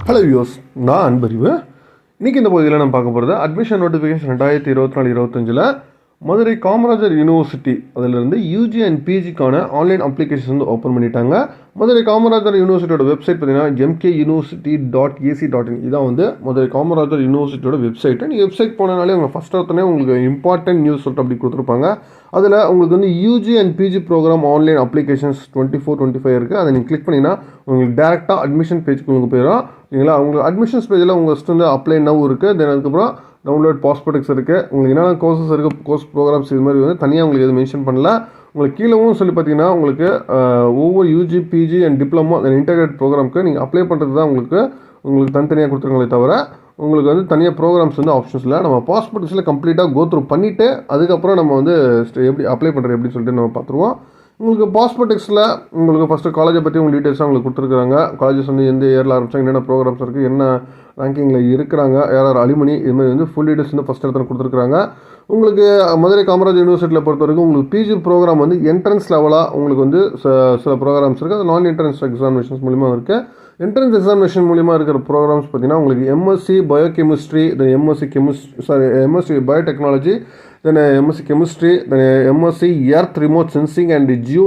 Hello views, நான் அன்பறிவு. இன்றைக்கி இந்த பகுதியில் நம்ம பார்க்க போகிறது admission notification 2024-25 Madurai Kamarajar university அதிலிருந்து யூஜி அண்ட் பிஜிக்கான ஆன்லைன் அப்ளிகேஷன் வந்து ஓப்பன் பண்ணிட்டாங்க. மதுரை காமராஜர் யூனிவர்சிட்டியோட வெப்சைட் பார்த்தீங்கன்னா mkuniversity.ac.in. இதான் வந்து மதுரை காமராஜர் யூனிவர்சிட்டியோட வெப்சைட்டு. நீங்கள் வெப்சைட் போனனாலே உங்கள் ஃபஸ்ட் ஒருத்தனே உங்களுக்கு இம்பார்ட்டன்ட் நியூஸ் சொல்லிட்டு அப்படி கொடுத்துருப்பாங்க. அதில் உங்களுக்கு வந்து UG and PG program online applications 24-25 இருக்குது. அதை நீங்கள் கிளிக் பண்ணிங்கன்னா உங்களுக்கு டேரெக்டாக அட்மிஷன் பேஜுக்கு உங்களுக்கு போயிடும். சரிங்களா, உங்களுக்கு அட்மிஷன்ஸ் பேஜில் உங்கள் ஃபஸ்ட்டு வந்து அப்ளை நவ் இருக்குது. தென் அதுக்கப்புறம் டவுன்லோட் பாஸ்போர்ட்ஸ் இருக்குது. உங்களுக்கு என்னென்ன கோர்சஸ் இருக்குது, கோர்ஸ் ப்ரோக்ராம்ஸ் இது மாதிரி வந்து தனியாக உங்களுக்கு எதுவும் மென்ஷன் பண்ணல. உங்களுக்கு கீழவும் சொல்லி பார்த்தீங்கன்னா உங்களுக்கு ஒவ்வொரு UG PG and diploma and integrate ப்ரோக்ராமுக்கு நீங்கள் அப்ளை பண்ணுறது தான் உங்களுக்கு தனித்தனியாக கொடுத்துருங்களே தவிர உங்களுக்கு வந்து தனியாக ப்ரோக்ராம்ஸ் வந்து ஆப்ஷன்ஸ் இல்லை. நம்ம பாஸ்போர்ட்ஸில் கம்ப்ளீட்டாக கோத்ரூ பண்ணிவிட்டு அதுக்கப்புறம் நம்ம வந்து எப்படி அப்ளை பண்ணுறது எப்படின்னு சொல்லிட்டு நம்ம பார்த்துருவோம். உங்களுக்கு பாஸ்போர்ட்டிக்ஸில் உங்களுக்கு ஃபஸ்ட்டு காலேஜை பற்றி உங்களுக்கு டீட்டெயில்ஸாக உங்களுக்கு கொடுத்துருக்காங்க. காலேஜஸ் வந்து எந்த இயரில் ஆரம்பிச்சாங்க, என்னென்ன ப்ரோக்ராம்ஸ் இருக்குது, என்ன ரேங்கிங்கில் இருக்கிறாங்க, யார் அலுமினி, இதுமாதிரி வந்து ஃபுல் டீட்டெயில்ஸ் வந்து ஃபஸ்ட் இடத்துல கொடுத்துருக்காங்க. உங்களுக்கு மதுரை காமராஜ் யூனிவர்சிட்டியில் பொறுத்த வரைக்கும் உங்களுக்கு பிஜி ப்ரோக்ராம் வந்து என்ட்ரன்ஸ் லெவலாக உங்களுக்கு வந்து சில ப்ரோக்ராம்ஸ் இருக்குது. அது நான் என்ட்ரன்ஸ் எக்ஸாமினேஷன்ஸ் மூலிமா இருக்குது. என்ட்ரன்ஸ் எக்ஸாமினேஷன் மூலிமா இருக்கிற ப்ரோக்ராம்ஸ் பார்த்தீங்கன்னா உங்களுக்கு MSc biochemistry, then MSc biotechnology, then MSc chemistry, then MSc earth remote sensing and Jio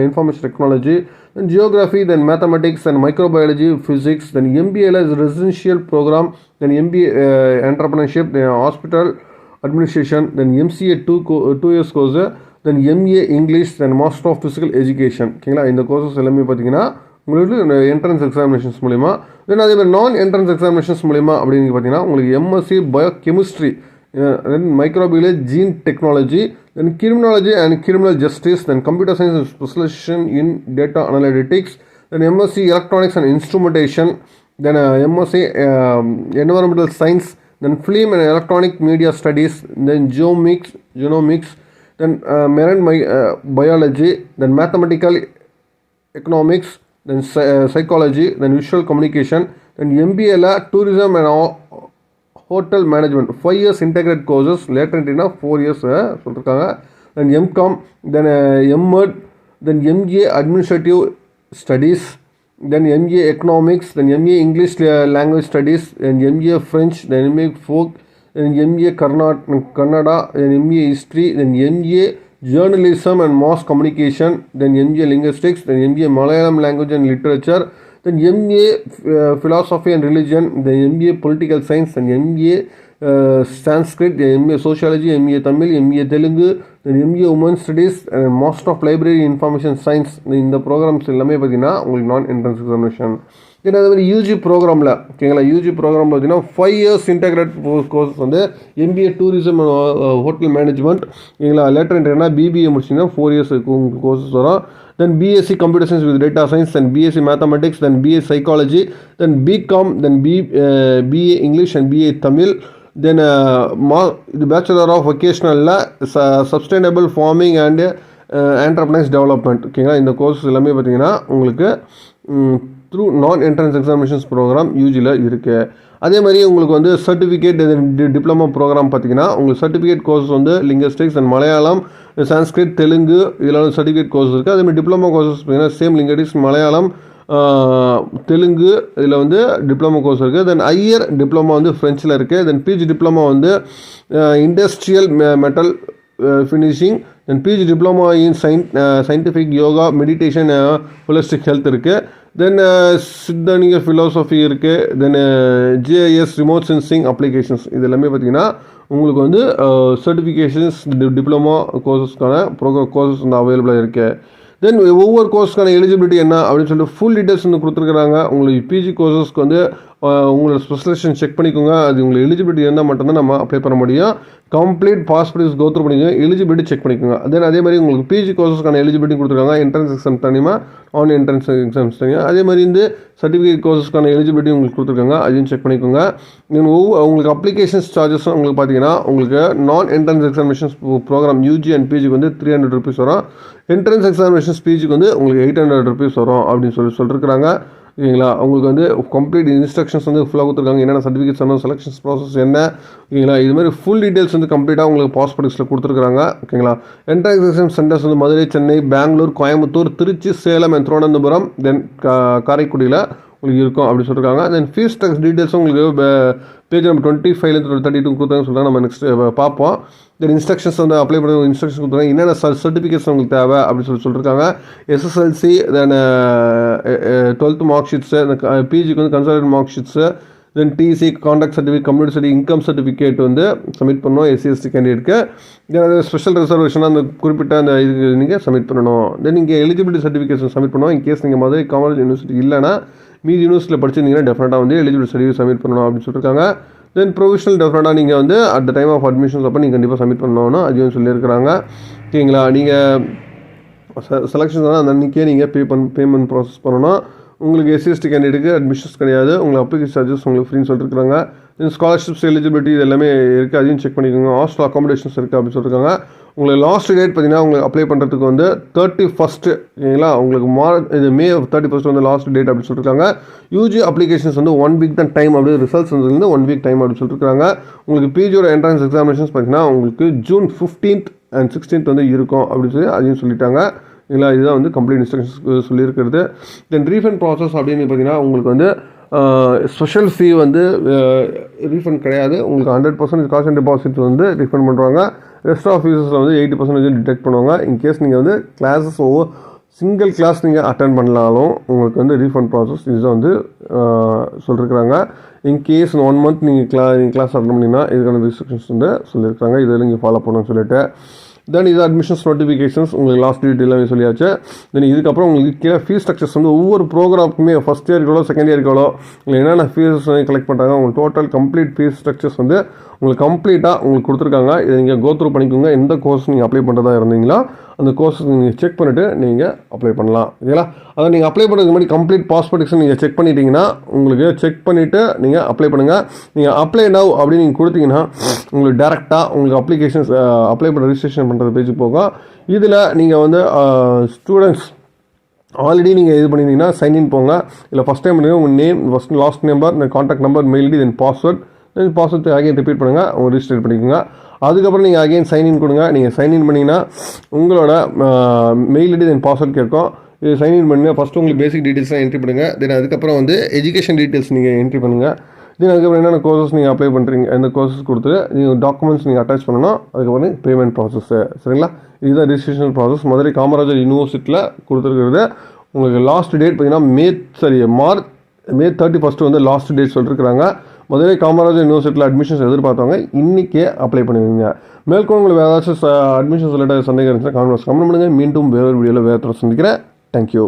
information technology, then geography, then mathematics and microbiology, physics, then MBA as residential program, then MBA entrepreneurship, then hospital administration, then MCA 2 years course, then MA English, then Master of Physical Education. ஓகேங்களா, இந்த courses எல்லாமே பார்த்தீங்கன்னா உங்களுக்கு entrance examinations மூலிமா. தென் அதே மாதிரி நான் entrance examinations மூலிமா அப்படின்னு பார்த்தீங்கன்னா உங்களுக்கு MSc biochemistry, then microbiology, gene technology, then criminology and criminal justice, then computer science and specialization in data analytics, then MSc electronics and instrumentation, then MSc environmental science, then film and electronic media studies, then genomics, then marine biology, then mathematical economics, then psychology, then visual communication, then MBA tourism and hotel management 5 years integrate courses, later என்ட்ரினா 4 years சொல்லியிருக்காங்க. Then MCom, then MEd, then MA administrative studies, then MA economics, then MA English language studies, then MA French, then MA folk, then MA Kannada, then MA history, then MA journalism and mass communication, then MA linguistics, then MA Malayalam language and literature, then MA philosophy and religion, then MA political science, and MA Sanskrit, MA sociology, MA Tamil, MA Telugu, then MA women studies, and master of library information science. இந்த programs எல்லாமே பார்த்தீங்கன்னா உங்களுக்கு நான் entrance examination. தென் அதே மாதிரி UG ப்ரோக்ராமில் ஓகேங்களா, UG program பார்த்தீங்கன்னா 5 years இன்டெகிரேட் கோர்ஸ் வந்து MBA டூரிசம் ஹோட்டல் மேனேஜ்மெண்ட். ஓகேங்களா, லேட்டர் என்ட்ரினா BBA முடிச்சிங்கன்னா 4 years உங்களுக்கு கோர்சஸ் வரும். Then BSc Computer Science with Data Science, then BSc Mathematics, then BA Psychology, then BCom, then BA English and BA Tamil, then the Bachelor of Vocational Sustainable Farming and Entrepreneurs Development. ஓகேங்களா, இந்த course எல்லாமே பார்த்தீங்கன்னா உங்களுக்கு through நான் entrance examinations program யூஜியில் இருக்குது. அதே மாதிரி உங்களுக்கு வந்து சர்டிஃபிகேட் டிப்ளமோ ப்ரோக்ராம் பார்த்தீங்கன்னா உங்களுக்கு சர்டிஃபிகேட் கோர்ஸ் வந்து லிங்குவிஸ்டிக்ஸ் அண்ட் மலையாளம், சான்ஸ்கிரிட், தெலுங்கு, இதில் சர்டிஃபிகேட் கோர்ஸ் இருக்குது. அதேமாதிரி டிப்ளமோ கோர்சஸ் பார்த்தீங்கன்னா சேம் லிங்குவிஸ்டிக்ஸ், மலையாளம், தெலுங்கு, இதில் வந்து டிப்ளமோ கோர்ஸ் இருக்குது. தென் ஹையர் டிப்ளமோ வந்து ஃப்ரெஞ்சில் இருக்குது. தென் பிஜி டிப்ளமோ வந்து industrial metal finishing, then PG diploma in scientific yoga, meditation, holistic health இருக்குது. தென் சித்தனிக ஃபிலோசஃபி இருக்குது. Then GIS remote sensing applications, இது எல்லாமே பார்த்தீங்கன்னா உங்களுக்கு வந்து சர்டிஃபிகேஷன்ஸ் டிப்ளமோ கோர்சஸ்க்கான கோர்சஸ் வந்து அவைலபிளாக இருக்குது. தென் ஒவ்வொரு கோர்ஸ்க்கான எலிஜிபிலிட்டி என்ன அப்படின்னு சொல்லிட்டு ஃபுல் டீட்டெயில்ஸ் வந்து கொடுத்துருக்குறாங்க. உங்களுக்கு பிஜி கோர்சஸ்க்கு வந்து உங்களோட ஸ்பெஷலைசேஷன் செக் பண்ணிக்கோங்க. அது உங்களுக்கு எலிஜிபிலிட்டி இருந்தால் மட்டும்தான் நம்ம அப்ளை பண்ண முடியும். கம்ப்ளீட் பாஸ்போர்ட்ஸ் கோத்ரூ பண்ணிக்கோங்க, எலிஜிபிலிட்டி செக் பண்ணிக்கோங்க. தென் அதே மாதிரி உங்களுக்கு பிஜி கோர்சஸ்க்கான எலிஜிபிலிட்டி கொடுத்துருக்காங்க. என்ட்ரன்ஸ் எக்ஸாம் தனியாக, ஆன் என்ட்ரன்ஸ் எக்ஸாம்ஸ் தனியாக. அதே மாதிரி இந்த சர்டிஃபிகேட் கோர்சஸ்க்கான எலிஜிபிலிட்டி உங்களுக்கு கொடுத்துருக்காங்க, அதையும் செக் பண்ணிக்கோங்க. உங்களுக்கு அப்ளிகேஷன்ஸ் சார்ஜஸ் உங்களுக்கு பார்த்தீங்கன்னா உங்களுக்கு நான் entrance examinations programme UG and பிஜிக்கு வந்து 300 rupees வரும். என்ட்ரன்ஸ் எக்ஸாமினேஷன்ஸ் பிஜிக்கு வந்து உங்களுக்கு 800 rupees வரும் அப்படின்னு சொல்லியிருக்கிறாங்க. ஓகேங்களா, உங்களுக்கு வந்து கம்ப்ளீட் இன்ஸ்ட்ரக்ஷன்ஸ் வந்து ஃபுல்லாக கொடுத்துருக்காங்க. என்னென்ன சர்டிஃபிகேட்ஸ் வேணும், செலெக்ஷன்ஸ் ப்ராசஸ் என்ன, ஓகேங்களா, இது மாதிரி ஃபுல் டீட்டெயில்ஸ் வந்து கம்ப்ளீட்டாக உங்களுக்கு பாஸ்போர்ட்ஸில் கொடுத்துருக்காங்க. ஓகேங்களா, என்ட்ரன்ஸ் எக்ஸாம் சென்டர்ஸ் வந்து மதுரை, சென்னை, பெங்களூர், கோயம்புத்தூர், திருச்சி, சேலம் அண்ட் திருவனந்தபுரம், தென் காரைக்குடியில் உங்களுக்கு இருக்கும் அப்படி சொல்லியிருக்காங்க. தென் ஃபீஸ் ஸ்ட்ரக்சர் டீட்டெயில்ஸும் உங்களுக்கு பேஜ் நம்பர் 25 32 கொடுத்தாங்க சொல்கிறாங்க. நம்ம நெக்ஸ்ட் பார்ப்போம். தென் இன்ஸ்ட்ரக்ஷன்ஸ் வந்து அப்ளை பண்ண இன்ஸ்ட்ரக்ஷன் கொடுத்துருக்காங்க. என்னென்ன சர்டிஃபிகேட்ஸ் உங்களுக்கு தேவை அப்படின்னு சொல்லியிருக்காங்க. SSLC then 12th mark sheets, பிஜிக்கு வந்து consultant mark sheets, then TC, contact certificate, community certificate, income certificate வந்து சப்மிட் பண்ணணும் SC/ST கேண்டிடேட்க்கு. தென் ஸ்பெஷல் ரிசர்வேஷனாக அந்த குறிப்பிட்ட அந்த இதுக்கு நீங்கள் சப்மிட் பண்ணணும். தென் நீங்கள் எலிஜிபிலிட்டி சர்டிஃபிகேட்ஸ் சப்மிட் பண்ணணும். இன்கேஸ் நீங்கள் மதுரை காமராஜ் யூனிவர்சிட்டி இல்லைனா மீதி யூனிவர்சிட்டியில் படிச்சிருந்தீங்கன்னா டெஃபினட்டாக வந்து எலிஜிபிலிட்டி சர்டிஃபிகேட் சப்மிட் பண்ணணும் அப்படின்னு சொல்லியிருக்காங்க. தென் ப்ரொவிஷனல் டெஃபினட்டாக நீங்கள் வந்து at the time of admissions அப்போ நீங்கள் கண்டிப்பாக சப்மிட் பண்ணணும்னு அதையும் சொல்லியிருக்கிறாங்க. ஓகேங்களா? நீங்கள் செலெக்ஷன் தான் அந்த அன்றைக்கே நீங்கள் பேமெண்ட் ப்ராசஸ் பண்ணணும். உங்களுக்கு SC/ST கேண்டிடேட்டுக்கு அட்மிஷன்ஸ் கிடையாது. உங்களுக்கு அப்ளிகேஷன் சார்ஜஸ் உங்களுக்கு ஃப்ரீன்னு சொல்லியிருக்காங்க. தென் ஸ்காலர்ஷிப்ஸ் எலிஜிபிலிட்டி இது எல்லாமே இருக்குது, அதையும் செக் பண்ணிக்கோங்க. ஹாஸ்டல் அக்காமடேஷன்ஸ் இருக்குது அப்படின்னு சொல்லியிருக்காங்க. உங்களுக்கு லாஸ்ட் டேட் பார்த்தீங்கன்னா உங்களுக்கு அப்ளை பண்ணுறதுக்கு வந்து 31st ஓகேங்களா? உங்களுக்கு May 31st வந்து லாஸ்ட் டேட் அப்படின்னு சொல்லியிருக்காங்க. UG அப்ளிகேஷன்ஸ் வந்து 1 வீக் தான் டைம், அப்படி ரிசல்ட்ஸ் வந்து 1 வீக் டைம் அப்படின்னு சொல்லியிருக்காங்க. உங்களுக்கு பிஜியோட என்ட்ரன்ஸ் எக்ஸாமினேஷன்ஸ் பார்த்தீங்கன்னா உங்களுக்கு June 15th and 16th வந்து இருக்கும் அப்படின்னு சொல்லி அதையும் சொல்லிட்டாங்க. இல்லை இதுதான் வந்து கம்ப்ளீட் இன்ஸ்ட்ரக்ஷன்ஸ் சொல்லியிருக்கிறது. தென் ரீஃபண்ட் ப்ராசஸ் அப்படின்னு பார்த்தீங்கன்னா உங்களுக்கு வந்து ஸ்பெஷல் ஃபீ வந்து ரீஃபண்ட் கிடையாது. உங்களுக்கு 100% காஸ்ட் அண்ட் டெபாசிட் வந்து ரீஃபண்ட் பண்ணுவாங்க. ரெஸ்ட் ஆஃப் ஃபீஸஸில் வந்து 80% டிடெக்ட் பண்ணுவாங்க. இன்கேஸ் நீங்கள் வந்து கிளாஸஸ் சிங்கிள் கிளாஸ் நீங்கள் அட்டன் பண்ணாலும் உங்களுக்கு வந்து ரீஃபண்ட் ப்ராசஸ் இதுதான் வந்து சொல்லியிருக்கிறாங்க. இன்கேஸ் 1 மந்த் நீங்கள் கிளாஸ் அட்டன் பண்ணிங்கன்னா இதுக்கான ரெஸ்ட்ரிக்ஷன்ஸ் வந்து சொல்லியிருக்காங்க. இதில் நீங்கள் ஃபாலோ பண்ணணும்னு சொல்லிட்டு தென் இது அட்மிஷன்ஸ் நோட்டிஃபிகேஷன்ஸ் உங்களுக்கு லாஸ்ட் டேட் எல்லாமே சொல்லியாச்சு. தென் இதுக்கப்புறம் உங்களுக்கு கீழே ஃபீஸ் ஸ்ட்ரக்சர்ஸ் வந்து ஒவ்வொரு ப்ரோக்ராமுக்குமே ஃபஸ்ட் இயருக்கு எவ்வளோ, செகண்ட் இயருக்கு எவ்வளோ, உங்களுக்கு என்னென்ன ஃபீஸ் கலெக்ட் பண்ணுறாங்க, உங்களுக்கு டோட்டல் கம்ப்ளீட் ஃபீஸ் ஸ்ட்ரக்சர்ஸ் வந்து உங்களுக்கு கம்ப்ளீட்டாக உங்களுக்கு கொடுத்துருக்காங்க. இதை நீங்கள் கோ த்ரூ பண்ணிக்கோங்க. எந்த கோர்ஸ் நீங்கள் அப்ளை பண்ணுறதா இருந்தீங்களோ அந்த கோர்ஸஸ் நீங்கள் செக் பண்ணிவிட்டு நீங்கள் அப்ளை பண்ணலாம். ஓகேங்களா? அதை நீங்கள் அப்ளை பண்ணுறதுக்கு முன்னாடி கம்ப்ளீட் பாஸ்போர்ட் நீங்கள் செக் பண்ணிட்டீங்கன்னா உங்களுக்கு செக் பண்ணிவிட்டு நீங்கள் அப்ளை பண்ணுங்கள். நீங்கள் அப்ளை நவ் அப்படின்னு நீங்கள் கொடுத்தீங்கன்னா உங்களுக்கு டேரெக்டாக உங்களுக்கு அப்ளிகேஷன்ஸ் அப்ளை பண்ண ரெஜிஸ்ட்ரேஷன் பண்ணுற பேஜுக்கு போகும். இதில் நீங்கள் வந்து ஸ்டூடெண்ட்ஸ் ஆல்ரெடி நீங்கள் இது பண்ணியிருந்தீங்கன்னா சைன்இன் போங்க. இல்லை ஃபஸ்ட் டைம் பண்ணுங்கள். உங்கள் name, first last number, contact number, mail ID, then password again repeat பண்ணுங்கள். அவங்க ரிஜிஸ்டர் பண்ணிக்கோங்க. அதுக்கப்புறம் நீங்கள் அகைன் சைன்இன் கொடுங்க. நீங்கள் சைன்இன் பண்ணிங்கன்னா உங்களோட மெயில் ஐடி தென் பாஸ்வேர்ட் கேட்கும். இது சைன்இன் பண்ணுங்கள். ஃபஸ்ட்டு உங்களுக்கு பேசிக் டீட்டெயில்ஸ்லாம் என்ட்ரி பண்ணுங்கள். தென் அதுக்கப்புறம் வந்து எஜுகேஷன் டீட்டெயில்ஸ் நீங்கள் என்ட்ரி பண்ணுங்கள். தென் அதுக்கப்புறம் என்னென்ன கோர்சஸ் நீங்கள் அப்ளை பண்ணுறீங்க அந்த கோர்சஸ் கொடுத்துட்டு நீங்கள் டாக்குமெண்ட்ஸ் நீங்கள் அட்டாச் பண்ணணும். அதுக்கப்புறம் பேமெண்ட் ப்ராசஸ்ஸு சரிங்களா? இதுதான் ரிஜிஸ்ட்ரேஷன் ப்ராசஸ். மதுரை காமராஜர் யூனிவர்சிட்டியில் கொடுத்துருக்கிறது. உங்களுக்கு லாஸ்ட் டேட் பார்த்தீங்கன்னா May 31st வந்து லாஸ்ட் டேட் சொல்லியிருக்கிறாங்க. மதுரை காமராஜர் யூனிவர்சிட்டியில் அட்மிஷன்ஸ் எதிர்பார்த்தவங்க இன்றைக்கே அப்ளை பண்ணுவீங்க. மேற்கொண்டு உங்களுக்கு ஏதாச்சும் அட்மிஷன்ஸ் ரிலேட்டட் சந்தேகம் இருந்துச்சுன்னா கமெண்ட் பண்ணுங்கள். மீண்டும் வேறொரு வீடியோவில் வேறு சந்திக்கிறேன். தேங்க்யூ.